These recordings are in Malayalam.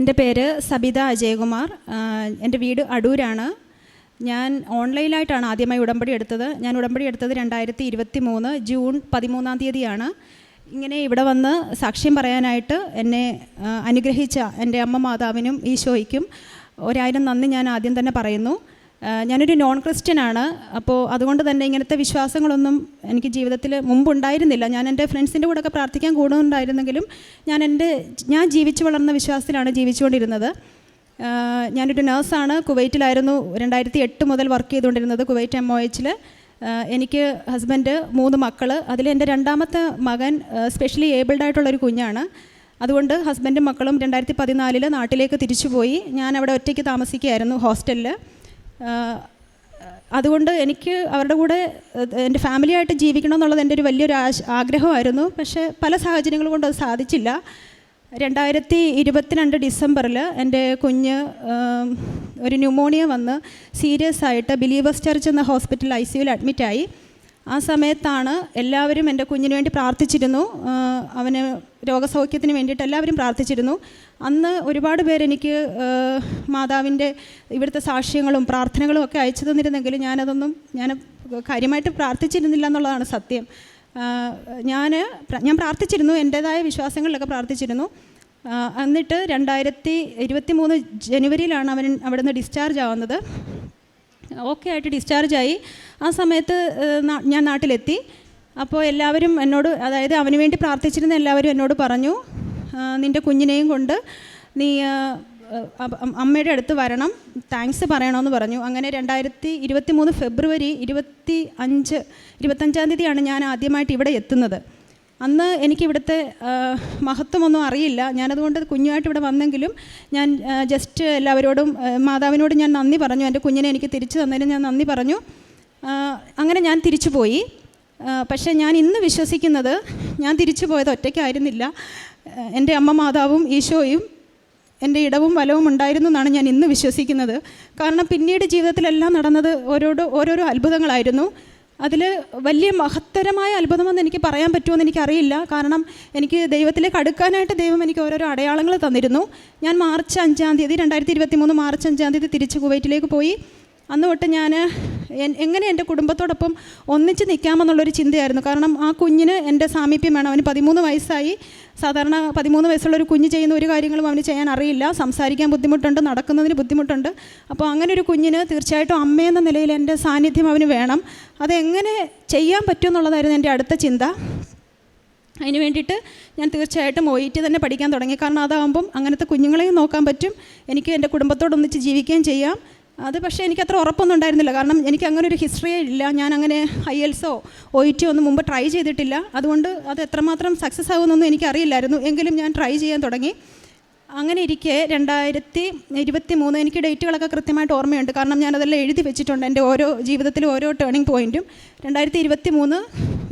എൻ്റെ പേര് സബിത അജയകുമാർ. എൻ്റെ വീട് അടൂരാണ്. ഞാൻ ഓൺലൈനായിട്ടാണ് ആദ്യമായി ഉടമ്പടി എടുത്തത്. ഞാൻ ഉടമ്പടി എടുത്തത് 2023 ജൂൺ 13 ഇങ്ങനെ ഇവിടെ വന്ന് സാക്ഷ്യം പറയാനായിട്ട് എന്നെ അനുഗ്രഹിച്ച എൻ്റെ അമ്മ മാതാവിനും ഈശോയ്ക്കും 1000 നന്ദി ഞാൻ ആദ്യം തന്നെ പറയുന്നു. ഞാനൊരു നോൺ ക്രിസ്ത്യനാണ്. അപ്പോൾ അതുകൊണ്ട് തന്നെ ഇങ്ങനത്തെ വിശ്വാസങ്ങളൊന്നും എനിക്ക് ജീവിതത്തിൽ മുമ്പുണ്ടായിരുന്നില്ല. ഞാൻ എൻ്റെ ഫ്രണ്ട്സിൻ്റെ കൂടെയൊക്കെ പ്രാർത്ഥിക്കാൻ കൂടുന്നുണ്ടായിരുന്നെങ്കിലും ഞാൻ ജീവിച്ചു വളർന്ന വിശ്വാസത്തിലാണ് ജീവിച്ചുകൊണ്ടിരുന്നത്. ഞാനൊരു നേഴ്സാണ്. കുവൈറ്റിലായിരുന്നു 2008 മുതൽ വർക്ക് ചെയ്തുകൊണ്ടിരുന്നത്, കുവൈറ്റ് MOH. എനിക്ക് ഹസ്ബൻഡ്, 3 മക്കൾ. അതിൽ എൻ്റെ രണ്ടാമത്തെ മകൻ സ്പെഷ്യലി ഏബിൾഡ് ആയിട്ടുള്ളൊരു കുഞ്ഞാണ്. അതുകൊണ്ട് ഹസ്ബൻഡും മക്കളും 2014 നാട്ടിലേക്ക് തിരിച്ചുപോയി. ഞാൻ അവിടെ ഒറ്റയ്ക്ക് താമസിക്കുകയായിരുന്നു ഹോസ്റ്റലിൽ. അതുകൊണ്ട് എനിക്ക് അവരുടെ കൂടെ എൻ്റെ ഫാമിലിയായിട്ട് ജീവിക്കണം എന്നുള്ളത് എൻ്റെ ഒരു വലിയൊരു ആഗ്രഹമായിരുന്നു. പക്ഷേ പല സാഹചര്യങ്ങൾ കൊണ്ട് അത് സാധിച്ചില്ല. 2022 ഡിസംബറിൽ എൻ്റെ കുഞ്ഞ് ഒരു ന്യൂമോണിയ വന്ന് സീരിയസ് ആയിട്ട് ബിലീവേഴ്സ് ചർച്ച് എന്ന ഹോസ്പിറ്റൽ ICUവിൽ അഡ്മിറ്റായി. ആ സമയത്താണ് എല്ലാവരും എൻ്റെ കുഞ്ഞിന് വേണ്ടി പ്രാർത്ഥിച്ചിരുന്നു. അവന് രോഗസൗഖ്യത്തിന് വേണ്ടിയിട്ട് എല്ലാവരും പ്രാർത്ഥിച്ചിരുന്നു. അന്ന് ഒരുപാട് പേരെനിക്ക് മാതാവിൻ്റെ ഇവിടുത്തെ സാക്ഷ്യങ്ങളും പ്രാർത്ഥനകളും ഒക്കെ അയച്ചു തന്നിരുന്നെങ്കിലും ഞാൻ കാര്യമായിട്ട് പ്രാർത്ഥിച്ചിരുന്നില്ല എന്നുള്ളതാണ് സത്യം. ഞാൻ പ്രാർത്ഥിച്ചിരുന്നു, എൻ്റേതായ വിശ്വാസങ്ങളിലൊക്കെ പ്രാർത്ഥിച്ചിരുന്നു. എന്നിട്ട് 2023 ജനുവരിയിലാണ് അവൻ അവിടെ നിന്ന് ഡിസ്ചാർജ് ആവുന്നത്. ഓക്കെ ആയിട്ട് ഡിസ്ചാർജായി. ആ സമയത്ത് ഞാൻ നാട്ടിലെത്തി. അപ്പോൾ എല്ലാവരും എന്നോട്, അതായത് അവന് വേണ്ടി പ്രാർത്ഥിച്ചിരുന്ന എല്ലാവരും എന്നോട് പറഞ്ഞു, നിൻ്റെ കുഞ്ഞിനെയും കൊണ്ട് നീ അമ്മയുടെ അടുത്ത് വരണം, താങ്ക്സ് പറയണമെന്ന് പറഞ്ഞു. അങ്ങനെ 2023 ഫെബ്രുവരി 25 ഞാൻ ആദ്യമായിട്ട് ഇവിടെ എത്തുന്നത്. അന്ന് എനിക്കിവിടുത്തെ മഹത്വമൊന്നും അറിയില്ല. ഞാനതുകൊണ്ട് കുഞ്ഞുമായിട്ട് ഇവിടെ വന്നെങ്കിലും ഞാൻ ജസ്റ്റ് എല്ലാവരോടും മാതാവിനോട് ഞാൻ നന്ദി പറഞ്ഞു. എൻ്റെ കുഞ്ഞിനെ എനിക്ക് തിരിച്ചു തന്നതിന് ഞാൻ നന്ദി പറഞ്ഞു. അങ്ങനെ ഞാൻ തിരിച്ചു പോയി. പക്ഷേ ഞാൻ ഇന്ന് വിശ്വസിക്കുന്നത് ഞാൻ തിരിച്ചു പോയത് ഒറ്റയ്ക്കായിരുന്നില്ല. എൻ്റെ അമ്മ മാതാവും ഈശോയും എൻ്റെ ഇടവും വലവും ഉണ്ടായിരുന്നു എന്നാണ് ഞാൻ ഇന്ന് വിശ്വസിക്കുന്നത്. കാരണം പിന്നീട് ജീവിതത്തിലെല്ലാം നടന്നത് ഓരോരോ അത്ഭുതങ്ങളായിരുന്നു. അതിൽ വലിയ മഹത്തരമായ അത്ഭുതമെന്ന് എനിക്ക് പറയാൻ പറ്റുമെന്ന് എനിക്കറിയില്ല. കാരണം എനിക്ക് ദൈവത്തിലേക്ക് അടുക്കാനായിട്ട് ദൈവം എനിക്ക് ഓരോരോ അടയാളങ്ങൾ തന്നിരുന്നു. ഞാൻ മാർച്ച് 5 2023 മാർച്ച് 5 തിരിച്ച് കുവൈറ്റിലേക്ക് പോയി. അന്ന് തൊട്ട് ഞാൻ എങ്ങനെ എൻ്റെ കുടുംബത്തോടൊപ്പം ഒന്നിച്ച് നിൽക്കാമെന്നുള്ളൊരു ചിന്തയായിരുന്നു. കാരണം ആ കുഞ്ഞിന് എൻ്റെ സാമീപ്യം വേണം. അവന് 13 വയസ്സായി. സാധാരണ 13 വയസ്സുള്ളൊരു കുഞ്ഞ് ചെയ്യുന്ന ഒരു കാര്യങ്ങളും അവന് ചെയ്യാൻ അറിയില്ല. സംസാരിക്കാൻ ബുദ്ധിമുട്ടുണ്ട്, നടക്കുന്നതിന് ബുദ്ധിമുട്ടുണ്ട്. അപ്പോൾ അങ്ങനെ ഒരു കുഞ്ഞിന് തീർച്ചയായിട്ടും അമ്മയെന്ന നിലയിൽ എൻ്റെ സാന്നിധ്യം അവന് വേണം. അതെങ്ങനെ ചെയ്യാൻ പറ്റുമെന്നുള്ളതായിരുന്നു എൻ്റെ അടുത്ത ചിന്ത. അതിന് വേണ്ടിയിട്ട് ഞാൻ തീർച്ചയായിട്ടും OET തന്നെ പഠിക്കാൻ തുടങ്ങി. കാരണം അതാകുമ്പം അങ്ങനത്തെ കുഞ്ഞുങ്ങളെയും നോക്കാൻ പറ്റും, എനിക്ക് എൻ്റെ കുടുംബത്തോടൊന്നിച്ച് ജീവിക്കുകയും ചെയ്യാം. അത് പക്ഷേ എനിക്കത്ര ഉറപ്പൊന്നും ഉണ്ടായിരുന്നില്ല. കാരണം എനിക്ക് അങ്ങനെ ഒരു ഹിസ്റ്ററിയേ ഇല്ല. ഞാൻ അങ്ങനെ IELTS OET ഒന്നും മുമ്പ് ട്രൈ ചെയ്തിട്ടില്ല. അതുകൊണ്ട് അത് എത്രമാത്രം സക്സസ് ആകുമെന്നൊന്നും എനിക്കറിയില്ലായിരുന്നു. എങ്കിലും ഞാൻ ട്രൈ ചെയ്യാൻ തുടങ്ങി. അങ്ങനെ ഇരിക്കെ 2023 എനിക്ക് ഡേറ്റുകളൊക്കെ കൃത്യമായിട്ട് ഓർമ്മയുണ്ട്. കാരണം ഞാനതെല്ലാം എഴുതി വെച്ചിട്ടുണ്ട്, എൻ്റെ ഓരോ ജീവിതത്തിലും ഓരോ ടേണിംഗ് പോയിൻറ്റും. 2023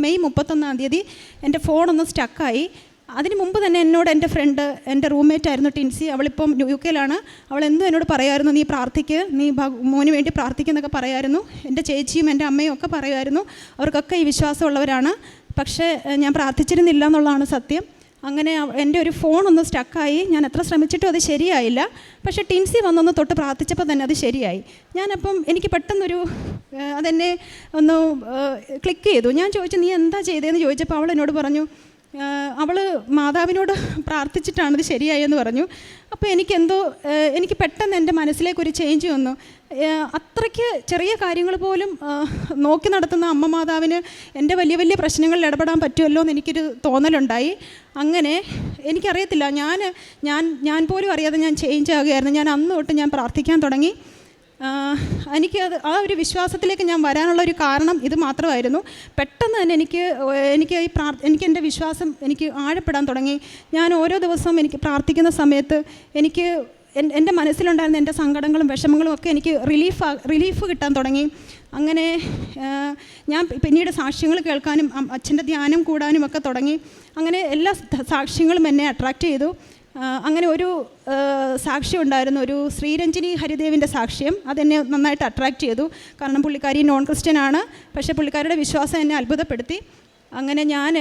മെയ് 31 എൻ്റെ ഫോണൊന്ന് സ്റ്റക്കായി. അതിന് മുമ്പ് തന്നെ എന്നോട് എൻ്റെ ഫ്രണ്ട്, എൻ്റെ റൂംമേറ്റ് ആയിരുന്നു ടിൻസി, അവളിപ്പം UK-ലാണ്. അവളെന്തും എന്നോട് പറയുമായിരുന്നു, നീ പ്രാർത്ഥിക്ക്, നീ മോന് വേണ്ടി പ്രാർത്ഥിക്കുന്നൊക്കെ പറയുമായിരുന്നു. എൻ്റെ ചേച്ചിയും എൻ്റെ അമ്മയും ഒക്കെ പറയുമായിരുന്നു. അവർക്കൊക്കെ ഈ വിശ്വാസമുള്ളവരാണ്. പക്ഷേ ഞാൻ പ്രാർത്ഥിച്ചിരുന്നില്ല എന്നുള്ളതാണ് സത്യം. അങ്ങനെ എൻ്റെ ഒരു ഫോണൊന്ന് സ്റ്റക്കായി. ഞാൻ എത്ര ശ്രമിച്ചിട്ടും അത് ശരിയായില്ല. പക്ഷേ ടിൻസി വന്നൊന്ന് തൊട്ട് പ്രാർത്ഥിച്ചപ്പോൾ തന്നെ അത് ശരിയായി. ഞാനപ്പം എനിക്ക് പെട്ടെന്നൊരു അതെന്നെ ഒന്ന് ക്ലിക്ക് ചെയ്തു. ഞാൻ ചോദിച്ചു, നീ എന്താ ചെയ്തതെന്ന് ചോദിച്ചപ്പോൾ അവൾ എന്നോട് പറഞ്ഞു, അവൾ മാതാവിനോട് പ്രാർത്ഥിച്ചിട്ടാണിത് ശരിയായെന്ന് പറഞ്ഞു. അപ്പോൾ എനിക്ക് പെട്ടെന്ന് എൻ്റെ മനസ്സിലേക്കൊരു ചേഞ്ച് വന്നു. അത്രയ്ക്ക് ചെറിയ കാര്യങ്ങൾ പോലും നോക്കി നടത്തുന്ന അമ്മ മാതാവിന് എൻ്റെ വലിയ വലിയ പ്രശ്നങ്ങളിൽ ഇടപെടാൻ പറ്റുമല്ലോ എന്ന് എനിക്കൊരു തോന്നലുണ്ടായി. അങ്ങനെ എനിക്കറിയത്തില്ല, ഞാൻ പോലും അറിയാതെ ഞാൻ ചേഞ്ച് ആകുകയായിരുന്നു. ഞാൻ അന്ന് തൊട്ട് ഞാൻ പ്രാർത്ഥിക്കാൻ തുടങ്ങി. ആ ഒരു വിശ്വാസത്തിലേക്ക് ഞാൻ വരാനുള്ളൊരു കാരണം ഇത് മാത്രമായിരുന്നു. പെട്ടെന്ന് തന്നെ എനിക്ക് എൻ്റെ വിശ്വാസം എനിക്ക് ആഴപ്പെടാൻ തുടങ്ങി. ഞാൻ ഓരോ ദിവസവും എനിക്ക് പ്രാർത്ഥിക്കുന്ന സമയത്ത് എൻ്റെ മനസ്സിലുണ്ടായിരുന്ന എൻ്റെ സങ്കടങ്ങളും വിഷമങ്ങളും ഒക്കെ എനിക്ക് റിലീഫ് കിട്ടാൻ തുടങ്ങി. അങ്ങനെ ഞാൻ പിന്നീട് സാക്ഷ്യങ്ങൾ കേൾക്കാനും അച്ഛൻ്റെ ധ്യാനം കൂടാനും ഒക്കെ തുടങ്ങി. അങ്ങനെ എല്ലാ സാക്ഷ്യങ്ങളും എന്നെ അട്രാക്റ്റ് ചെയ്തു. അങ്ങനെ ഒരു സാക്ഷ്യം ഉണ്ടായിരുന്നു, ഒരു ശ്രീരഞ്ജിനി ഹരിദേവിൻ്റെ സാക്ഷ്യം. അതെന്നെ നന്നായിട്ട് അട്രാക്റ്റ് ചെയ്തു. കാരണം പുള്ളിക്കാരി നോൺ ക്രിസ്ത്യനാണ്. പക്ഷേ പുള്ളിക്കാരിയുടെ വിശ്വാസം എന്നെ അത്ഭുതപ്പെടുത്തി. അങ്ങനെ ഞാൻ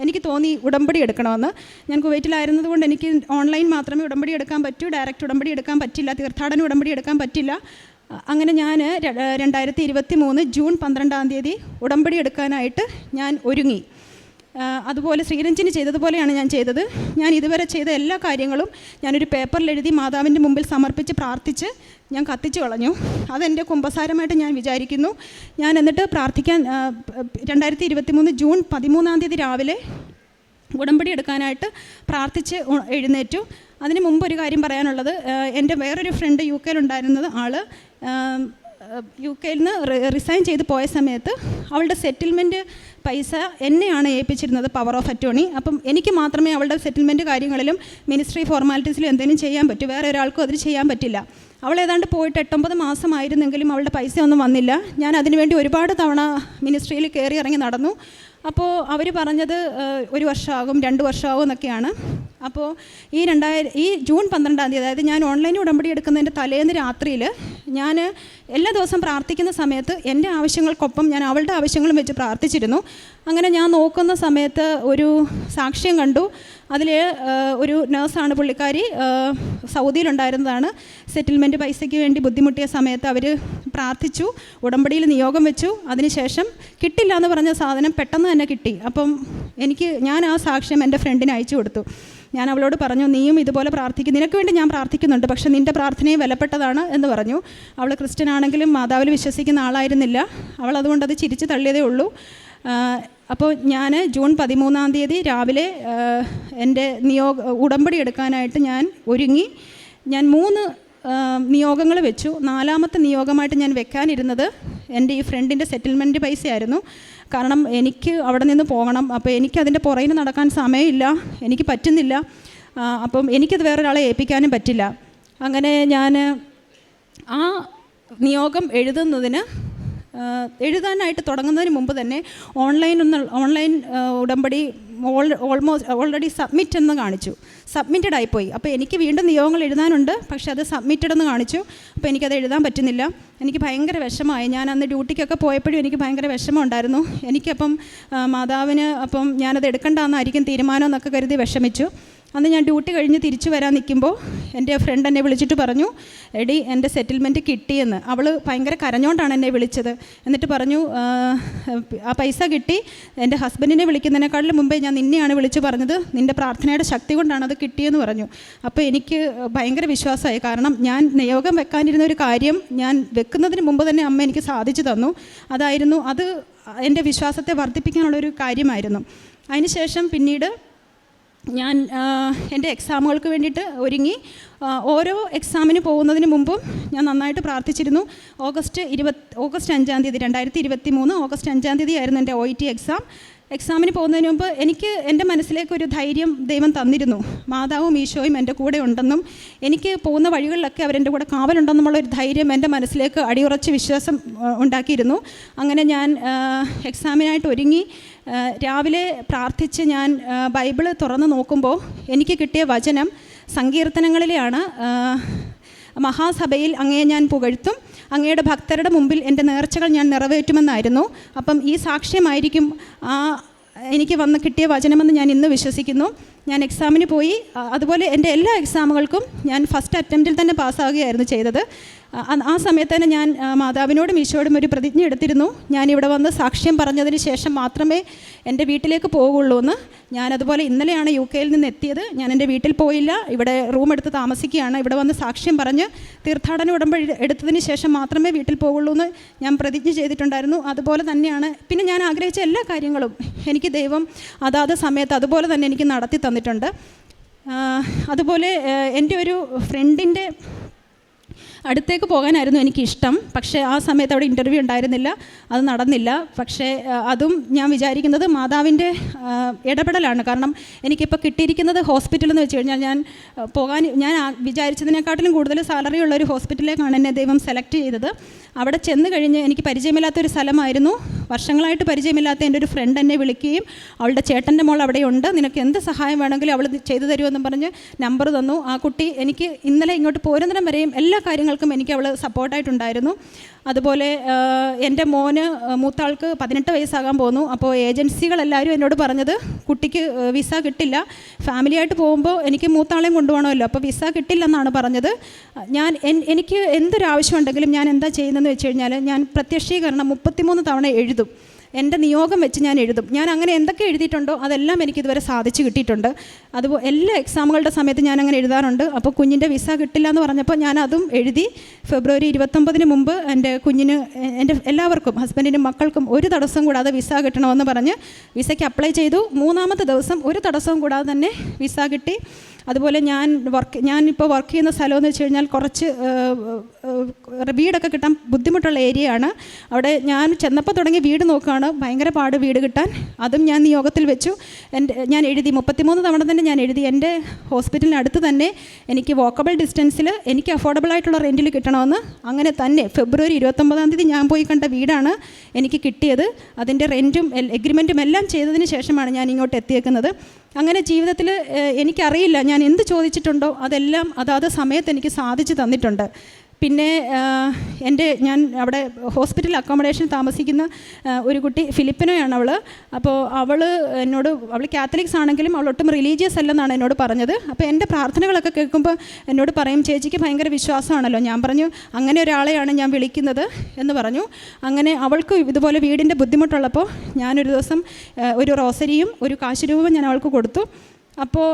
എനിക്ക് തോന്നി ഉടമ്പടി എടുക്കണമെന്ന്. ഞാൻ കുവൈറ്റിലായിരുന്നതുകൊണ്ട് എനിക്ക് ഓൺലൈൻ മാത്രമേ ഉടമ്പടി എടുക്കാൻ പറ്റൂ, ഡയറക്റ്റ് ഉടമ്പടി എടുക്കാൻ പറ്റില്ല, തീർത്ഥാടന ഉടമ്പടി എടുക്കാൻ പറ്റില്ല. അങ്ങനെ ഞാൻ 2023 ജൂൺ 12 ഉടമ്പടി എടുക്കാനായിട്ട് ഞാൻ ഒരുങ്ങി. അതുപോലെ ശ്രീരഞ്ജിനി ചെയ്തതുപോലെയാണ് ഞാൻ ചെയ്തത്. ഞാൻ ഇതുവരെ ചെയ്ത എല്ലാ കാര്യങ്ങളും ഞാനൊരു പേപ്പറിൽ എഴുതി മാതാവിൻ്റെ മുമ്പിൽ സമർപ്പിച്ച് പ്രാർത്ഥിച്ച് ഞാൻ കത്തിച്ചു കളഞ്ഞു. അതെൻ്റെ കുമ്പസാരമായിട്ട് ഞാൻ വിചാരിക്കുന്നു. ഞാൻ എന്നിട്ട് പ്രാർത്ഥിക്കാൻ 2023 ജൂൺ 13 രാവിലെ ഉടമ്പടി എടുക്കാനായിട്ട് പ്രാർത്ഥിച്ച് എഴുന്നേറ്റു. അതിന് മുമ്പ് ഒരു കാര്യം പറയാനുള്ളത്, എൻ്റെ വേറൊരു ഫ്രണ്ട് UK ഉണ്ടായിരുന്നത്, ആൾ UK നിന്ന് റിസൈൻ ചെയ്ത് പോയ സമയത്ത് അവളുടെ സെറ്റിൽമെൻറ്റ് പൈസ എന്നെയാണ് ഏൽപ്പിച്ചിരുന്നത്, പവർ ഓഫ് അറ്റോർണി. അപ്പം എനിക്ക് മാത്രമേ അവളുടെ സെറ്റിൽമെൻറ്റ് കാര്യങ്ങളിലും മിനിസ്ട്രി ഫോർമാലിറ്റീസിലും എന്തെങ്കിലും ചെയ്യാൻ പറ്റൂ, വേറെ ഒരാൾക്കും അതിന് ചെയ്യാൻ പറ്റില്ല. അവൾ ഏതാണ്ട് പോയിട്ട് 8-9 മാസമായിരുന്നെങ്കിലും അവളുടെ പൈസ ഒന്നും വന്നില്ല. ഞാൻ അതിനുവേണ്ടി ഒരുപാട് തവണ മിനിസ്ട്രിയിൽ കയറി ഇറങ്ങി നടന്നു. അപ്പോൾ അവർ പറഞ്ഞത് 1 വർഷമാകും, 2 വർഷമാകും എന്നൊക്കെയാണ്. അപ്പോൾ ഈ ജൂൺ 12, അതായത് ഞാൻ ഓൺലൈൻ ഉടമ്പടി എടുക്കുന്നതിൻ്റെ തലേന്ന് രാത്രിയിൽ ഞാൻ എല്ലാ ദിവസവും പ്രാർത്ഥിക്കുന്ന സമയത്ത് എൻ്റെ ആവശ്യങ്ങൾക്കൊപ്പം ഞാൻ അവളുടെ ആവശ്യങ്ങളും വെച്ച് പ്രാർത്ഥിച്ചിരുന്നു. അങ്ങനെ ഞാൻ നോക്കുന്ന സമയത്ത് ഒരു സാക്ഷ്യം കണ്ടു. അതിൽ ഒരു നേഴ്സാണ് പുള്ളിക്കാരി, സൗദിയിലുണ്ടായിരുന്നതാണ്. സെറ്റിൽമെൻറ്റ് പൈസയ്ക്ക് വേണ്ടി ബുദ്ധിമുട്ടിയ സമയത്ത് അവർ പ്രാർത്ഥിച്ചു, ഉടമ്പടിയിൽ നിയോഗം വെച്ചു. അതിനുശേഷം കിട്ടില്ല എന്ന് പറഞ്ഞ സാധനം പെട്ടെന്ന് തന്നെ കിട്ടി. അപ്പം ഞാൻ ആ സാക്ഷ്യം എൻ്റെ ഫ്രണ്ടിന് അയച്ചു കൊടുത്തു. ഞാൻ അവളോട് പറഞ്ഞു, നീയും ഇതുപോലെ പ്രാർത്ഥിക്കും, നിനക്ക് വേണ്ടി ഞാൻ പ്രാർത്ഥിക്കുന്നുണ്ട്, പക്ഷേ നിൻ്റെ പ്രാർത്ഥനയും വിലപ്പെട്ടതാണ് എന്ന് പറഞ്ഞു. അവൾ ക്രിസ്ത്യൻ ആണെങ്കിലും മാതാവിൽ വിശ്വസിക്കുന്ന ആളായിരുന്നില്ല. അവൾ അതുകൊണ്ട് അത് ചിരിച്ച് തള്ളിയതേ ഉള്ളൂ. അപ്പോൾ ഞാൻ ജൂൺ 13 രാവിലെ എൻ്റെ ഉടമ്പടി എടുക്കാനായിട്ട് ഞാൻ ഒരുങ്ങി. ഞാൻ 3 നിയോഗങ്ങൾ വെച്ചു. 4ാമത്തെ നിയോഗമായിട്ട് ഞാൻ വെക്കാനിരുന്നത് എൻ്റെ ഈ ഫ്രണ്ടിൻ്റെ സെറ്റിൽമെൻറ്റ് പൈസയായിരുന്നു. കാരണം എനിക്ക് അവിടെ നിന്ന് പോകണം. അപ്പോൾ എനിക്കതിൻ്റെ പുറകിന് നടക്കാൻ സമയമില്ല, എനിക്ക് പറ്റുന്നില്ല. അപ്പം എനിക്കത് വേറൊരാളെ ഏൽപ്പിക്കാനും പറ്റില്ല. അങ്ങനെ ഞാൻ ആ നിയോഗം എഴുതാനായിട്ട് തുടങ്ങുന്നതിന് മുമ്പ് തന്നെ ഓൺലൈൻ ഉടമ്പടി ഓൾറെഡി സബ്മിറ്റ് എന്ന് കാണിച്ചു, സബ്മിറ്റഡ് ആയിപ്പോയി. അപ്പോൾ എനിക്ക് വീണ്ടും നിയോഗങ്ങൾ എഴുതാനുണ്ട്, പക്ഷേ അത് സബ്മിറ്റഡ് എന്ന് കാണിച്ചു. അപ്പോൾ എനിക്കത് എഴുതാൻ പറ്റുന്നില്ല. എനിക്ക് ഭയങ്കര വിഷമമായി. ഞാൻ അന്ന് ഡ്യൂട്ടിക്കൊക്കെ പോയപ്പോഴും എനിക്ക് ഭയങ്കര വിഷമം ഉണ്ടായിരുന്നു. എനിക്കപ്പം മാതാവിന് ഞാനത് എടുക്കണ്ടെന്നായിരിക്കും തീരുമാനം എന്നൊക്കെ കരുതി വിഷമിച്ചു. അന്ന് ഞാൻ ഡ്യൂട്ടി കഴിഞ്ഞ് തിരിച്ചു വരാൻ നിൽക്കുമ്പോൾ എൻ്റെ ഫ്രണ്ട് എന്നെ വിളിച്ചിട്ട് പറഞ്ഞു, എടി എൻ്റെ സെറ്റിൽമെൻറ്റ് കിട്ടിയെന്ന്. അവൾ ഭയങ്കര കരഞ്ഞോണ്ടാണ് എന്നെ വിളിച്ചത്. എന്നിട്ട് പറഞ്ഞു, ആ പൈസ കിട്ടി, എൻ്റെ ഹസ്ബൻഡിനെ വിളിക്കുന്നതിനേക്കാളും മുമ്പേ ഞാൻ നിന്നെയാണ് വിളിച്ച് പറഞ്ഞത്, നിൻ്റെ പ്രാർത്ഥനയുടെ ശക്തി കൊണ്ടാണ് അത് കിട്ടിയെന്ന് പറഞ്ഞു. അപ്പോൾ എനിക്ക് ഭയങ്കര വിശ്വാസമായി. കാരണം ഞാൻ നിയോഗം വെക്കാനിരുന്ന ഒരു കാര്യം ഞാൻ വെക്കുന്നതിന് മുമ്പ് തന്നെ അമ്മ എനിക്ക് സാധിച്ചു തന്നു. അത് എൻ്റെ വിശ്വാസത്തെ വർദ്ധിപ്പിക്കാനുള്ളൊരു കാര്യമായിരുന്നു. അതിനുശേഷം പിന്നീട് ഞാൻ എൻ്റെ എക്സാമുകൾക്ക് വേണ്ടിയിട്ട് ഒരുങ്ങി. ഓരോ എക്സാമിന് പോകുന്നതിന് മുമ്പും ഞാൻ നന്നായിട്ട് പ്രാർത്ഥിച്ചിരുന്നു. ഓഗസ്റ്റ് 5 2023 ഓഗസ്റ്റ് 5 ആയിരുന്നു എൻ്റെ OET എക്സാമിന് പോകുന്നതിന് മുമ്പ് എൻ്റെ മനസ്സിലേക്ക് ഒരു ധൈര്യം ദൈവം തന്നിരുന്നു. മാതാവും ഈശോയും എൻ്റെ കൂടെ ഉണ്ടെന്നും എനിക്ക് പോകുന്ന വഴികളിലൊക്കെ അവരെൻ്റെ കൂടെ കാവലുണ്ടെന്നുമുള്ളൊരു ധൈര്യം എൻ്റെ മനസ്സിലേക്ക് അടിയുറച്ച് വിശ്വാസം ഉണ്ടാക്കിയിരുന്നു. അങ്ങനെ ഞാൻ എക്സാമിനായിട്ട് ഒരുങ്ങി രാവിലെ പ്രാർത്ഥിച്ച് ഞാൻ ബൈബിള് തുറന്ന് നോക്കുമ്പോൾ എനിക്ക് കിട്ടിയ വചനം സങ്കീർത്തനങ്ങളിലെയാണ്. മഹാസഭയിൽ അങ്ങയെ ഞാൻ പുകഴ്ത്തും, അങ്ങയുടെ ഭക്തരുടെ മുമ്പിൽ എൻ്റെ നേർച്ചകൾ ഞാൻ നിറവേറ്റുമെന്നായിരുന്നു. അപ്പം ഈ സാക്ഷ്യമായിരിക്കും എനിക്ക് കിട്ടിയ വചനമെന്ന് ഞാൻ ഇന്ന് വിശ്വസിക്കുന്നു. ഞാൻ എക്സാമിന് പോയി. അതുപോലെ എൻ്റെ എല്ലാ എക്സാമുകൾക്കും ഞാൻ ഫസ്റ്റ് അറ്റംപ്റ്റിൽ തന്നെ പാസ്സാവുകയായിരുന്നു ചെയ്തത്. ആ സമയത്ത് തന്നെ ഞാൻ മാതാവിനോടും ഈശോയോടും ഒരു പ്രതിജ്ഞ എടുത്തിരുന്നു, ഞാനിവിടെ വന്ന് സാക്ഷ്യം പറഞ്ഞതിന് ശേഷം മാത്രമേ എൻ്റെ വീട്ടിലേക്ക് പോകുള്ളൂ എന്ന്. ഞാനതുപോലെ ഇന്നലെയാണ് UK നിന്ന് എത്തിയത്. ഞാൻ എൻ്റെ വീട്ടിൽ പോയില്ല, ഇവിടെ റൂം എടുത്ത് താമസിക്കുകയാണ്. ഇവിടെ വന്ന് സാക്ഷ്യം പറഞ്ഞ് തീർത്ഥാടന ഉടമ്പടി എടുത്തതിന് ശേഷം മാത്രമേ വീട്ടിൽ പോകുള്ളൂ എന്ന് ഞാൻ പ്രതിജ്ഞ ചെയ്തിട്ടുണ്ടായിരുന്നു. അതുപോലെ തന്നെയാണ് പിന്നെ ഞാൻ ആഗ്രഹിച്ച എല്ലാ കാര്യങ്ങളും എനിക്ക് ദൈവം അതാത് സമയത്ത് അതുപോലെ തന്നെ എനിക്ക് നടത്തി തന്നിട്ടുണ്ട്. അതുപോലെ എൻ്റെ ഒരു ഫ്രണ്ടിൻ്റെ അടുത്തേക്ക് പോകാനായിരുന്നു എനിക്കിഷ്ടം. പക്ഷേ ആ സമയത്ത് അവിടെ ഇൻ്റർവ്യൂ ഉണ്ടായിരുന്നില്ല, അത് നടന്നില്ല. പക്ഷേ അതും ഞാൻ വിചാരിക്കുന്നത് മാതാവിൻ്റെ ഇടപെടലാണ്. കാരണം എനിക്കിപ്പോൾ കിട്ടിയിരിക്കുന്നത് ഹോസ്പിറ്റൽ എന്ന് വെച്ച് കഴിഞ്ഞാൽ ഞാൻ വിചാരിച്ചതിനെക്കാട്ടിലും കൂടുതൽ സാലറി ഉള്ളൊരു ഹോസ്പിറ്റലിലേക്കാണ് എന്നെ ദൈവം സെലക്ട് ചെയ്തത്. അവിടെ ചെന്ന് കഴിഞ്ഞ് എനിക്ക് പരിചയമില്ലാത്തൊരു സ്ഥലമായിരുന്നു. വർഷങ്ങളായിട്ട് പരിചയമില്ലാത്ത എൻ്റെ ഒരു ഫ്രണ്ട് എന്നെ വിളിക്കുകയും അവളുടെ ചേട്ടൻ്റെ മോൾ അവിടെയുണ്ട്, നിനക്ക് എന്ത് സഹായം വേണമെങ്കിലും അവൾ ചെയ്തു തരുമെന്നും പറഞ്ഞ് നമ്പർ തന്നു. ആ കുട്ടി എനിക്ക് ഇന്നലെ ഇങ്ങോട്ട് പോരുന്നിടം വരെയും എല്ലാ കാര്യങ്ങളും കാര്യങ്ങൾക്കും എനിക്ക് അവൾ സപ്പോർട്ടായിട്ടുണ്ടായിരുന്നു. അതുപോലെ എൻ്റെ മോന് മൂത്താൾക്ക് 18 വയസ്സാകാൻ പോന്നു. അപ്പോൾ ഏജൻസികളെല്ലാവരും എന്നോട് പറഞ്ഞത് കുട്ടിക്ക് വിസ കിട്ടില്ല, ഫാമിലിയായിട്ട് പോകുമ്പോൾ എനിക്ക് മൂത്താളെയും കൊണ്ടുപോകണമല്ലോ, അപ്പോൾ വിസ കിട്ടില്ലെന്നാണ് പറഞ്ഞത്. എനിക്ക് എന്തൊരാവശ്യമുണ്ടെങ്കിലും ഞാൻ എന്താ ചെയ്യുന്നതെന്ന് വെച്ച് കഴിഞ്ഞാൽ ഞാൻ പ്രത്യക്ഷീകരണം 33 തവണ എഴുതും. എൻ്റെ നിയോഗം വെച്ച് ഞാൻ എഴുതും. ഞാൻ അങ്ങനെ എന്തൊക്കെ എഴുതിയിട്ടുണ്ടോ അതെല്ലാം എനിക്കിതുവരെ സാധിച്ചു കിട്ടിയിട്ടുണ്ട്. അതുപോലെ എല്ലാ എക്സാമുകളുടെ സമയത്ത് ഞാൻ അങ്ങനെ എഴുതാറുണ്ട്. അപ്പോൾ കുഞ്ഞിൻ്റെ വിസ കിട്ടില്ല എന്ന് പറഞ്ഞപ്പോൾ ഞാൻ അതും എഴുതി. ഫെബ്രുവരി 29 മുമ്പ് എൻ്റെ കുഞ്ഞിന്, എൻ്റെ എല്ലാവർക്കും, ഹസ്ബൻഡിനും മക്കൾക്കും ഒരു തടസ്സം കൂടാതെ വിസ കിട്ടണമെന്ന് പറഞ്ഞ് വിസയ്ക്ക് അപ്ലൈ ചെയ്തു. 3-ാമത്തെ ദിവസം ഒരു തടസ്സവും കൂടാതെ തന്നെ വിസ കിട്ടി. അതുപോലെ ഞാനിപ്പോൾ വർക്ക് ചെയ്യുന്ന സ്ഥലമെന്ന് വെച്ച് കഴിഞ്ഞാൽ കുറച്ച് വീടൊക്കെ കിട്ടാൻ ബുദ്ധിമുട്ടുള്ള ഏരിയയാണ്. അവിടെ ഞാൻ ചെന്നപ്പോൾ തുടങ്ങി വീട് നോക്കുകയാണ്, ഭയങ്കര പാട് വീട് കിട്ടാൻ. അതും ഞാൻ നിയോഗത്തിൽ വെച്ചു. ഞാൻ എഴുതി 33 തവണ തന്നെ ഞാൻ എഴുതി. എൻ്റെ ഹോസ്പിറ്റലിനടുത്ത് തന്നെ എനിക്ക് വോക്കബിൾ ഡിസ്റ്റൻസിൽ എനിക്ക് അഫോർഡബിൾ ആയിട്ടുള്ള റെൻറ്റിൽ കിട്ടണമെന്ന്. അങ്ങനെ തന്നെ ഫെബ്രുവരി 29 തീയതി ഞാൻ പോയി കണ്ട വീടാണ് എനിക്ക് കിട്ടിയത്. അതിൻ്റെ റെൻറ്റും എഗ്രിമെൻറ്റും എല്ലാം ചെയ്തതിന് ശേഷമാണ് ഞാൻ ഇങ്ങോട്ട് എത്തിയേക്കുന്നത്. അങ്ങനെ ജീവിതത്തിൽ എനിക്കറിയില്ല, ഞാൻ എന്ത് ചോദിച്ചിട്ടുണ്ടോ അതെല്ലാം അതാത് സമയത്ത് എനിക്ക് സാധിച്ചു തന്നിട്ടുണ്ട്. പിന്നെ ഞാൻ അവിടെ ഹോസ്പിറ്റൽ അക്കോമഡേഷൻ താമസിക്കുന്ന ഒരു കുട്ടി, ഫിലിപ്പിനോയാണ് അവൾ. അപ്പോൾ അവൾ കാത്തലിക്സ് ആണെങ്കിലും അവൾ ഒട്ടും റിലീജിയസ് അല്ലെന്നാണ് എന്നോട് പറഞ്ഞത്. അപ്പോൾ എൻ്റെ പ്രാർത്ഥനകളൊക്കെ കേൾക്കുമ്പോൾ എന്നോട് പറയും, ചേച്ചിക്ക് ഭയങ്കര വിശ്വാസമാണല്ലോ. ഞാൻ പറഞ്ഞു, അങ്ങനെ ഒരാളെയാണ് ഞാൻ വിളിക്കുന്നത് എന്ന് പറഞ്ഞു. അങ്ങനെ അവൾക്ക് ഇതുപോലെ വീടിൻ്റെ ബുദ്ധിമുട്ടുള്ളപ്പോൾ ഞാനൊരു ദിവസം ഒരു റോസരിയും ഒരു കാശുരൂപവും ഞാൻ അവൾക്ക് കൊടുത്തു. അപ്പോൾ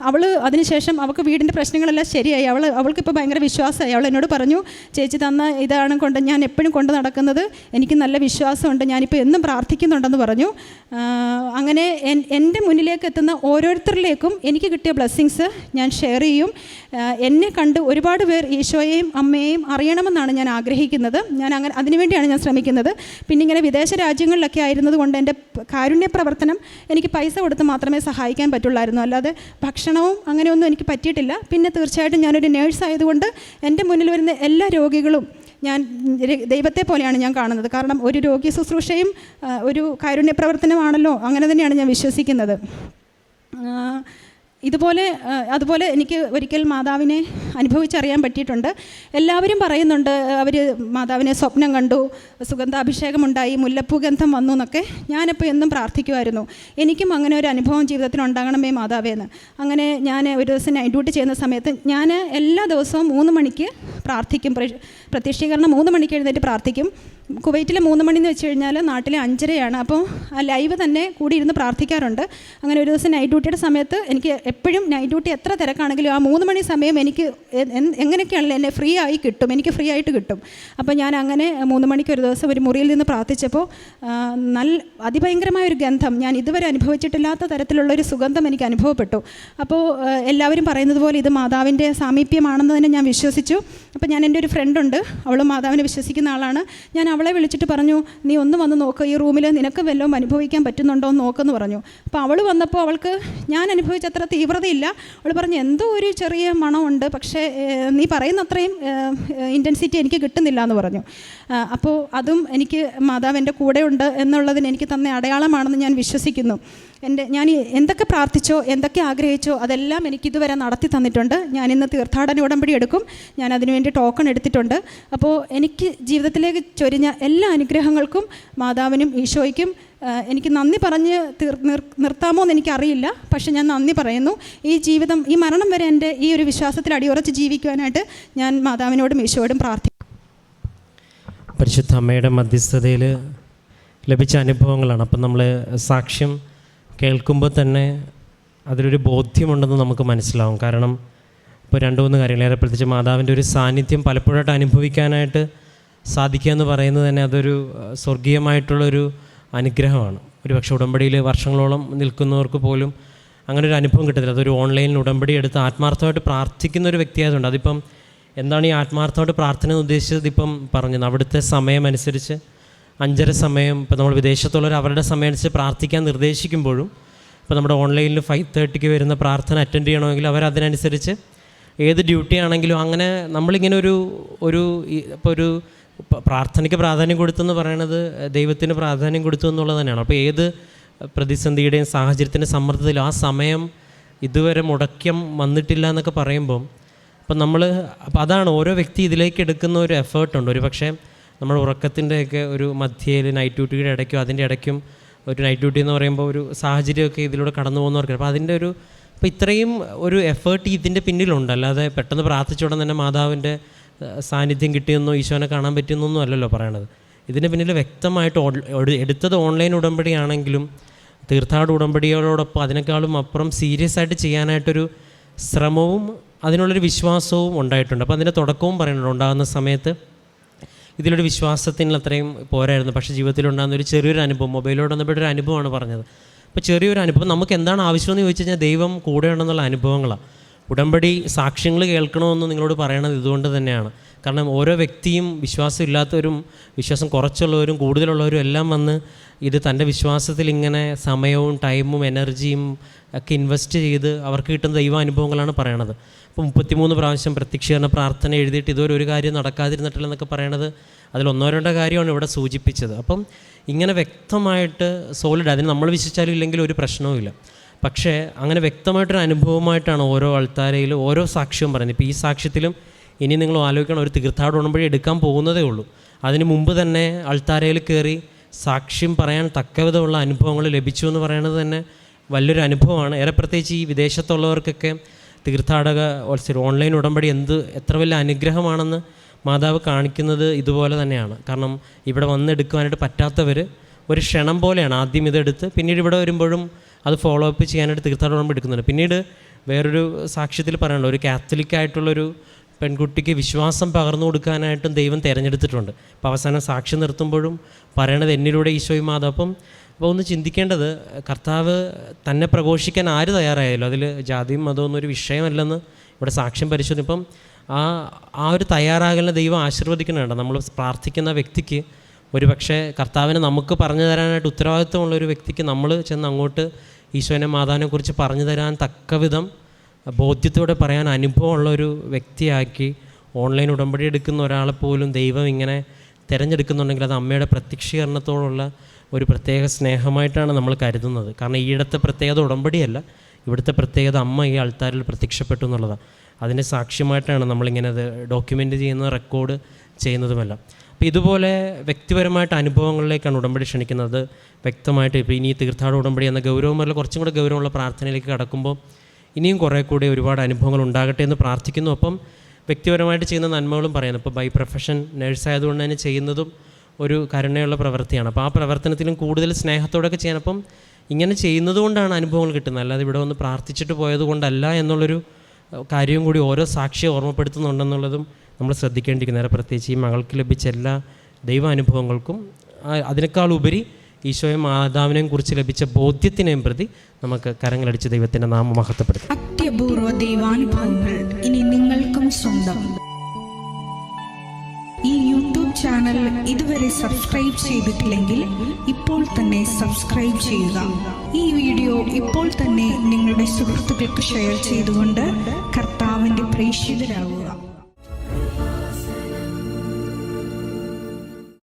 അവൾ അതിനുശേഷം അവൾക്ക് വീടിൻ്റെ പ്രശ്നങ്ങളെല്ലാം ശരിയായി. അവൾക്കിപ്പോൾ ഭയങ്കര വിശ്വാസമായി. അവൾ എന്നോട് പറഞ്ഞു, ചേച്ചി തന്ന ഇതാണ് കൊണ്ട് ഞാൻ എപ്പോഴും കൊണ്ട് നടക്കുന്നത്, എനിക്ക് നല്ല വിശ്വാസമുണ്ട്, ഞാനിപ്പോൾ എന്നും പ്രാർത്ഥിക്കുന്നുണ്ടെന്ന് പറഞ്ഞു. അങ്ങനെ എൻ്റെ മുന്നിലേക്ക് എത്തുന്ന ഓരോരുത്തരിലേക്കും എനിക്ക് കിട്ടിയ ബ്ലെസ്സിങ്സ് ഞാൻ ഷെയർ ചെയ്യും. എന്നെ കണ്ട് ഒരുപാട് പേർ ഈശോയെയും അമ്മയെയും അറിയണമെന്നാണ് ഞാൻ ആഗ്രഹിക്കുന്നത്. അതിനുവേണ്ടിയാണ് ഞാൻ ശ്രമിക്കുന്നത്. പിന്നെ ഇങ്ങനെ വിദേശ രാജ്യങ്ങളിലൊക്കെ ആയിരുന്നത് കൊണ്ട് എൻ്റെ കാരുണ്യ പ്രവർത്തനം എനിക്ക് പൈസ കൊടുത്ത് മാത്രമേ സഹായിക്കാൻ പറ്റുള്ളൂ. അല്ലാതെ ഭക്ഷണവും അങ്ങനെയൊന്നും എനിക്ക് പറ്റിയിട്ടില്ല. പിന്നെ തീർച്ചയായിട്ടും ഞാനൊരു നേഴ്സ് ആയതുകൊണ്ട് എൻ്റെ മുന്നിൽ വരുന്ന എല്ലാ രോഗികളും ഞാൻ ദൈവത്തെ പോലെയാണ് ഞാൻ കാണുന്നത്. കാരണം ഒരു രോഗി ശുശ്രൂഷയും ഒരു കാരുണ്യ പ്രവർത്തനമാണല്ലോ, അങ്ങനെ തന്നെയാണ് ഞാൻ വിശ്വസിക്കുന്നത്. അതുപോലെ എനിക്ക് ഒരിക്കൽ മാതാവിനെ അനുഭവിച്ചറിയാൻ പറ്റിയിട്ടുണ്ട്. എല്ലാവരും പറയുന്നുണ്ട് അവർ മാതാവിനെ സ്വപ്നം കണ്ടു, സുഗന്ധാഭിഷേകമുണ്ടായി, മുല്ലപ്പൂ ഗന്ധം വന്നു എന്നൊക്കെ. ഞാനപ്പോൾ എന്നും പ്രാർത്ഥിക്കുമായിരുന്നു, എനിക്കും അങ്ങനെ ഒരു അനുഭവം ജീവിതത്തിൽ ഉണ്ടാകണമേ മാതാവേന്ന്. അങ്ങനെ ഞാൻ ഒരു ദിവസം നൈറ്റ് ഡ്യൂട്ടി ചെയ്യുന്ന സമയത്ത് ഞാൻ എല്ലാ ദിവസവും 3 മണിക്ക് പ്രാർത്ഥിക്കും. പ്രത്യക്ഷീകരണം 3 മണിക്ക് എഴുന്നേറ്റ് പ്രാർത്ഥിക്കും. കുവൈറ്റിലെ 3 മണി എന്ന് വെച്ച് കഴിഞ്ഞാൽ നാട്ടിലെ 5:30 അപ്പോൾ ആ ലൈവ് തന്നെ കൂടി ഇരുന്ന് പ്രാർത്ഥിക്കാറുണ്ട്. അങ്ങനെ ഒരു ദിവസം നൈറ്റ് ഡ്യൂട്ടിയുടെ സമയത്ത് എനിക്ക് എപ്പോഴും നൈറ്റ് ഡ്യൂട്ടി എത്ര തിരക്കാണെങ്കിലും ആ 3 മണി സമയം എനിക്ക് എങ്ങനെയൊക്കെയാണല്ലോ എന്നെ ഫ്രീ ആയി കിട്ടും, എനിക്ക് ഫ്രീ ആയിട്ട് കിട്ടും. അപ്പോൾ ഞാൻ അങ്ങനെ 3 മണിക്ക് ഒരു ദിവസം ഒരു മുറിയിൽ നിന്ന് പ്രാർത്ഥിച്ചപ്പോൾ അതിഭയങ്കരമായൊരു ഗന്ധം, ഞാൻ ഇതുവരെ അനുഭവിച്ചിട്ടില്ലാത്ത തരത്തിലുള്ളൊരു സുഗന്ധം എനിക്ക് അനുഭവപ്പെട്ടു. അപ്പോൾ എല്ലാവരും പറയുന്നത് പോലെ ഇത് മാതാവിൻ്റെ സാമീപ്യമാണെന്ന് തന്നെ ഞാൻ വിശ്വസിച്ചു. അപ്പോൾ എൻ്റെ ഒരു ഫ്രണ്ടുണ്ട്, അവളും മാതാവിനെ വിശ്വസിക്കുന്ന ആളാണ്. ഞാൻ അവളെ വിളിച്ചിട്ട് പറഞ്ഞു, നീ ഒന്ന് വന്ന് നോക്ക്, ഈ റൂമിൽ നിനക്ക് വല്ലതും അനുഭവിക്കാൻ പറ്റുന്നുണ്ടോ എന്ന് നോക്കെന്ന് പറഞ്ഞു. അപ്പോൾ അവൾ വന്നപ്പോൾ അവൾക്ക് ഞാൻ അനുഭവിച്ച അത്ര തീവ്രതയില്ല. അവൾ പറഞ്ഞു, എന്തോ ഒരു ചെറിയ മണമുണ്ട്, പക്ഷേ നീ പറയുന്ന അത്രയും ഇൻറ്റൻസിറ്റി എനിക്ക് കിട്ടുന്നില്ല എന്ന് പറഞ്ഞു. അപ്പോൾ അതും എനിക്ക് മാതാവ് എൻ്റെ കൂടെയുണ്ട് എന്നുള്ളതിന് എനിക്ക് തന്ന അടയാളമാണെന്ന് ഞാൻ വിശ്വസിക്കുന്നു. ഞാൻ എന്തൊക്കെ പ്രാർത്ഥിച്ചോ എന്തൊക്കെ ആഗ്രഹിച്ചോ അതെല്ലാം എനിക്കിതുവരെ നടത്തി തന്നിട്ടുണ്ട്. ഞാനിന്ന് തീർത്ഥാടന ഉടമ്പടി എടുക്കും, ഞാൻ അതിനുവേണ്ടി ടോക്കൺ എടുത്തിട്ടുണ്ട്. അപ്പോൾ എനിക്ക് ജീവിതത്തിലേക്ക് ചൊരിഞ്ഞ എല്ലാ അനുഗ്രഹങ്ങൾക്കും മാതാവിനും ഈശോയ്ക്കും എനിക്ക് നന്ദി പറഞ്ഞ് നിർത്താമോ എന്ന് എനിക്കറിയില്ല, പക്ഷെ ഞാൻ നന്ദി പറയുന്നു. ഈ ജീവിതം, ഈ മരണം വരെ എൻ്റെ ഈ ഒരു വിശ്വാസത്തിൽ അടിയുറച്ച് ജീവിക്കുവാനായിട്ട് ഞാൻ മാതാവിനോടും ഈശോയോടും പ്രാർത്ഥിക്കും. പരിശുദ്ധ അമ്മയുടെ മധ്യസ്ഥതയിൽ ലഭിച്ച അനുഭവങ്ങളാണ്. അപ്പം നമ്മൾ സാക്ഷ്യം കേൾക്കുമ്പോൾ തന്നെ അതിലൊരു ബോധ്യമുണ്ടെന്ന് നമുക്ക് മനസ്സിലാവും. കാരണം ഇപ്പോൾ 2-3 കാര്യങ്ങൾ, പ്രത്യേകിച്ച് മാതാവിൻ്റെ ഒരു സാന്നിധ്യം പലപ്പോഴായിട്ട് അനുഭവിക്കാനായിട്ട് സാധിക്കുക എന്ന് പറയുന്നത് തന്നെ അതൊരു സ്വർഗീയമായിട്ടുള്ളൊരു അനുഗ്രഹമാണ്. ഒരു പക്ഷേ ഉടമ്പടിയിൽ വർഷങ്ങളോളം നിൽക്കുന്നവർക്ക് പോലും അങ്ങനെ ഒരു അനുഭവം കിട്ടത്തില്ല. അതൊരു ഓൺലൈനിൽ ഉടമ്പടി എടുത്ത് ആത്മാർത്ഥമായിട്ട് പ്രാർത്ഥിക്കുന്ന ഒരു വ്യക്തിയായതുകൊണ്ട്, അതിപ്പം എന്താണ് ഈ ആത്മാർത്ഥമായിട്ട് പ്രാർത്ഥന എന്ന് ഉദ്ദേശിച്ചത് ഇപ്പം പറഞ്ഞത്, അവിടുത്തെ സമയമനുസരിച്ച് 5:30 സമയം, ഇപ്പോൾ നമ്മൾ വിദേശത്തുള്ളവർ അവരുടെ സമയം അനുസരിച്ച് പ്രാർത്ഥിക്കാൻ നിർദ്ദേശിക്കുമ്പോഴും, ഇപ്പോൾ നമ്മുടെ ഓൺലൈനിൽ 5:30 വരുന്ന പ്രാർത്ഥന അറ്റൻഡ് ചെയ്യണമെങ്കിൽ അവരതിനനുസരിച്ച് ഏത് ഡ്യൂട്ടി ആണെങ്കിലും അങ്ങനെ നമ്മളിങ്ങനെ ഇപ്പോൾ ഒരു പ്രാർത്ഥനയ്ക്ക് പ്രാധാന്യം കൊടുത്തെന്ന് പറയണത് ദൈവത്തിന് പ്രാധാന്യം കൊടുത്തു എന്നുള്ളത് തന്നെയാണ്. അപ്പോൾ ഏത് പ്രതിസന്ധിയുടെയും സാഹചര്യത്തിൻ്റെ സമ്മർദ്ദത്തിലും ആ സമയം ഇതുവരെ മുടക്കം വന്നിട്ടില്ല എന്നൊക്കെ പറയുമ്പം അപ്പം അതാണ് ഓരോ വ്യക്തി ഇതിലേക്ക് എടുക്കുന്ന ഒരു എഫേർട്ടുണ്ട്. ഒരു പക്ഷേ നമ്മുടെ ഉറക്കത്തിൻ്റെയൊക്കെ ഒരു മധ്യയിൽ നൈറ്റ് ഡ്യൂട്ടിയുടെ ഇടയ്ക്കും അതിൻ്റെ ഇടയ്ക്കും ഒരു നൈറ്റ് ഡ്യൂട്ടി എന്ന് പറയുമ്പോൾ ഒരു സാഹചര്യമൊക്കെ ഇതിലൂടെ കടന്നു പോകുന്നവർക്ക് അപ്പോൾ അതിൻ്റെ ഒരു അപ്പോൾ ഇത്രയും ഒരു എഫേർട്ട് ഇതിൻ്റെ പിന്നിലുണ്ട്. അല്ലാതെ പെട്ടെന്ന് പ്രാർത്ഥിച്ചോടെ തന്നെ മാതാവിൻ്റെ സാന്നിധ്യം കിട്ടിയെന്നോ ഈശോനെ കാണാൻ പറ്റുന്നൊന്നും അല്ലല്ലോ പറയണത്. ഇതിന് പിന്നിൽ വ്യക്തമായിട്ട് എടുത്തത് ഓൺലൈൻ ഉടമ്പടിയാണെങ്കിലും തീർത്ഥാടന ഉടമ്പടികളോടൊപ്പം അതിനേക്കാളും അപ്പുറം സീരിയസ് ആയിട്ട് ചെയ്യാനായിട്ടൊരു ശ്രമവും അതിനുള്ളൊരു വിശ്വാസവും ഉണ്ടായിട്ടുണ്ട്. അപ്പോൾ അതിൻ്റെ തുടക്കവും പറയുന്നുണ്ട്, ഉണ്ടാകുന്ന സമയത്ത് ഇതിലൊരു വിശ്വാസത്തിന് അത്രയും പോരായിരുന്നു, പക്ഷേ ജീവിതത്തിലുണ്ടാകുന്ന ഒരു ചെറിയൊരു അനുഭവം, മൊബൈലോട് ബന്ധപ്പെട്ടൊരു അനുഭവമാണ് പറഞ്ഞത്. അപ്പോൾ ചെറിയൊരു അനുഭവം, നമുക്ക് എന്താണ് ആവശ്യമെന്ന് ചോദിച്ചു കഴിഞ്ഞാൽ ദൈവം കൂടെ ഉണ്ടെന്നുള്ള അനുഭവങ്ങളാണ്. ഉടമ്പടി സാക്ഷ്യങ്ങൾ കേൾക്കണമെന്ന് നിങ്ങളോട് പറയണത് ഇതുകൊണ്ട് തന്നെയാണ്. കാരണം ഓരോ വ്യക്തിയും വിശ്വാസം ഇല്ലാത്തവരും വിശ്വാസം കുറച്ചുള്ളവരും കൂടുതലുള്ളവരും എല്ലാം വന്ന് ഇത് തൻ്റെ വിശ്വാസത്തിൽ ഇങ്ങനെ സമയവും ടൈമും എനർജിയും ഒക്കെ ഇൻവെസ്റ്റ് ചെയ്ത് അവർക്ക് കിട്ടുന്ന ദൈവാനുഭവങ്ങളാണ് പറയണത്. അപ്പോൾ 33 പ്രാവശ്യം പ്രത്യക്ഷീകരണ പ്രാർത്ഥന എഴുതിയിട്ട് ഇതുവരെ ഒരു കാര്യം നടക്കാതിരുന്നിട്ടില്ലെന്നൊക്കെ പറയണത് അതിൽ 1-2 കാര്യമാണ് ഇവിടെ സൂചിപ്പിച്ചത്. അപ്പം ഇങ്ങനെ വ്യക്തമായിട്ട് സോളിഡ്, അതിന് നമ്മൾ വിശ്വസിച്ചാലും ഇല്ലെങ്കിലും ഒരു പ്രശ്നവുമില്ല. പക്ഷേ അങ്ങനെ വ്യക്തമായിട്ടൊരു അനുഭവമായിട്ടാണ് ഓരോ ആൾത്താരയിലും ഓരോ സാക്ഷ്യവും പറയുന്നത്. ഇപ്പോൾ ഈ സാക്ഷ്യത്തിലും ഇനി നിങ്ങൾ ആലോചിക്കണം, ഒരു തീർത്ഥാടന ഉടമ്പടി എടുക്കാൻ പോകുന്നതേ ഉള്ളൂ. അതിന് മുമ്പ് തന്നെ ആൾത്താരയിൽ കയറി സാക്ഷ്യം പറയാൻ തക്കവിധമുള്ള അനുഭവങ്ങൾ ലഭിച്ചു എന്ന് പറയുന്നത് തന്നെ വലിയൊരു അനുഭവമാണ്. ഏറെ പ്രത്യേകിച്ച് ഈ വിദേശത്തുള്ളവർക്കൊക്കെ തീർത്ഥാടക ഓൺലൈൻ ഉടമ്പടി എത്ര വലിയ അനുഗ്രഹമാണെന്ന് മാതാവ് കാണിക്കുന്നത് ഇതുപോലെ തന്നെയാണ്. കാരണം ഇവിടെ വന്നെടുക്കുവാനായിട്ട് പറ്റാത്തവർ ഒരു ക്ഷണം പോലെയാണ് ആദ്യം ഇതെടുത്ത് പിന്നീട് ഇവിടെ വരുമ്പോഴും അത് ഫോളോ അപ്പ് ചെയ്യാനായിട്ട് തീർത്ഥാടന ഉടമ്പടി എടുക്കുന്നുണ്ട്. പിന്നീട് വേറൊരു സാക്ഷ്യത്തിൽ പറയണല്ലോ, ഒരു കാത്തലിക്കായിട്ടുള്ളൊരു പെൺകുട്ടിക്ക് വിശ്വാസം പകർന്നു കൊടുക്കാനായിട്ടും ദൈവം തിരഞ്ഞെടുത്തിട്ടുണ്ട്. അപ്പോൾ അവസാനം സാക്ഷ്യം നിർത്തുമ്പോഴും പറയണത് എന്നിലൂടെ ഈശോയും മാതാവ്. അപ്പോൾ ഒന്ന് ചിന്തിക്കേണ്ടത്, കർത്താവ് തന്നെ പ്രഘോഷിക്കാൻ ആര് തയ്യാറായാലും അതിൽ ജാതിയും മതമൊന്നും ഒരു വിഷയമല്ലെന്ന് ഇവിടെ സാക്ഷ്യം പരിശോധിക്കും. ആ ഒരു തയ്യാറാകലിനെ ദൈവം ആശീർവദിക്കുന്നുണ്ട്. നമ്മൾ പ്രാർത്ഥിക്കുന്ന വ്യക്തിക്ക് ഒരു പക്ഷേ കർത്താവിനെ നമുക്ക് പറഞ്ഞു തരാനായിട്ട് ഉത്തരവാദിത്വമുള്ളൊരു വ്യക്തിക്ക് നമ്മൾ ചെന്ന് അങ്ങോട്ട് ഈശോനെ മാതാവിനെ കുറിച്ച് പറഞ്ഞു തരാൻ തക്കവിധം ബോധ്യത്തോടെ പറയാൻ അനുഭവമുള്ളൊരു വ്യക്തിയാക്കി ഓൺലൈൻ ഉടമ്പടി എടുക്കുന്ന ഒരാളെ പോലും ദൈവം ഇങ്ങനെ തിരഞ്ഞെടുക്കുന്നുണ്ടെങ്കിൽ അത് അമ്മയുടെ പ്രത്യക്ഷീകരണത്തോടുള്ള ഒരു പ്രത്യേക സ്നേഹമായിട്ടാണ് നമ്മൾ കരുതുന്നത്. കാരണം ഈയിടത്തെ പ്രത്യേകത ഉടമ്പടിയല്ല, ഇവിടുത്തെ പ്രത്യേകത അമ്മ ഈ ആൾത്താരിൽ പ്രത്യക്ഷപ്പെട്ടു എന്നുള്ളതാണ്. അതിൻ്റെ സാക്ഷ്യമായിട്ടാണ് നമ്മളിങ്ങനെ അത് ഡോക്യുമെൻ്റ് ചെയ്യുന്നത്, റെക്കോർഡ് ചെയ്യുന്നതുമല്ല. അപ്പോൾ ഇതുപോലെ വ്യക്തിപരമായിട്ട് അനുഭവങ്ങളിലേക്കാണ് ഉടമ്പടി ക്ഷണിക്കുന്നത്. വ്യക്തമായിട്ട് ഇപ്പോൾ ഇനി തീർത്ഥാടന ഉടമ്പടി എന്ന ഗൗരവമല്ല, കുറച്ചും കൂടെ ഗൗരവമുള്ള പ്രാർത്ഥനയിലേക്ക് കടക്കുമ്പോൾ ഇനിയും കുറേ കൂടി ഒരുപാട് അനുഭവങ്ങൾ ഉണ്ടാകട്ടെ എന്ന് പ്രാർത്ഥിക്കുന്നു. അപ്പം വ്യക്തിപരമായിട്ട് ചെയ്യുന്ന നന്മകളും പറയുന്നു. ഇപ്പോൾ ബൈ പ്രൊഫഷൻ നേഴ്സായതുകൊണ്ട് തന്നെ ചെയ്യുന്നതും ഒരു കരുണയുള്ള പ്രവൃത്തിയാണ്. അപ്പോൾ ആ പ്രവർത്തനത്തിലും കൂടുതൽ സ്നേഹത്തോടൊക്കെ ചെയ്യാൻ, അപ്പം ഇങ്ങനെ ചെയ്യുന്നത് കൊണ്ടാണ് അനുഭവങ്ങൾ കിട്ടുന്നത്, അല്ലാതെ ഇവിടെ വന്ന് പ്രാർത്ഥിച്ചിട്ട് പോയത് കൊണ്ടല്ല എന്നുള്ളൊരു കാര്യവും കൂടി ഓരോ സാക്ഷിയെ ഓർമ്മപ്പെടുത്തുന്നുണ്ടെന്നുള്ളതും നമ്മൾ ശ്രദ്ധിക്കേണ്ടിയിരിക്കുന്നു. നേരെ പ്രത്യേകിച്ച് ഈ മകൾക്ക് ലഭിച്ച എല്ലാ ദൈവാനുഭവങ്ങൾക്കും അതിനേക്കാൾ ഉപരി ഈശോയും മാതാവിനെയും കുറിച്ച് ലഭിച്ച ബോധ്യത്തിനെയും പ്രതി നമുക്ക് കരങ്ങളടിച്ച് ദൈവത്തിൻ്റെ നാമം മഹത്വപ്പെടുത്തും. അത്യപൂർവ ദൈവാനുഭവങ്ങൾ ഇനി നിങ്ങൾക്കും സ്വന്തം. ഈ യൂട്യൂബ് ചാനൽ ഇതുവരെ സബ്സ്ക്രൈബ് ചെയ്തിട്ടില്ലെങ്കിൽ ഇപ്പോൾ തന്നെ സബ്സ്ക്രൈബ് ചെയ്യുക. ഈ വീഡിയോ ഇപ്പോൾ തന്നെ നിങ്ങളുടെ സുഹൃത്തുക്കൾക്ക് ഷെയർ ചെയ്തുകൊണ്ട് കർത്താവിൻ്റെ പ്രേക്ഷിതരാകുക.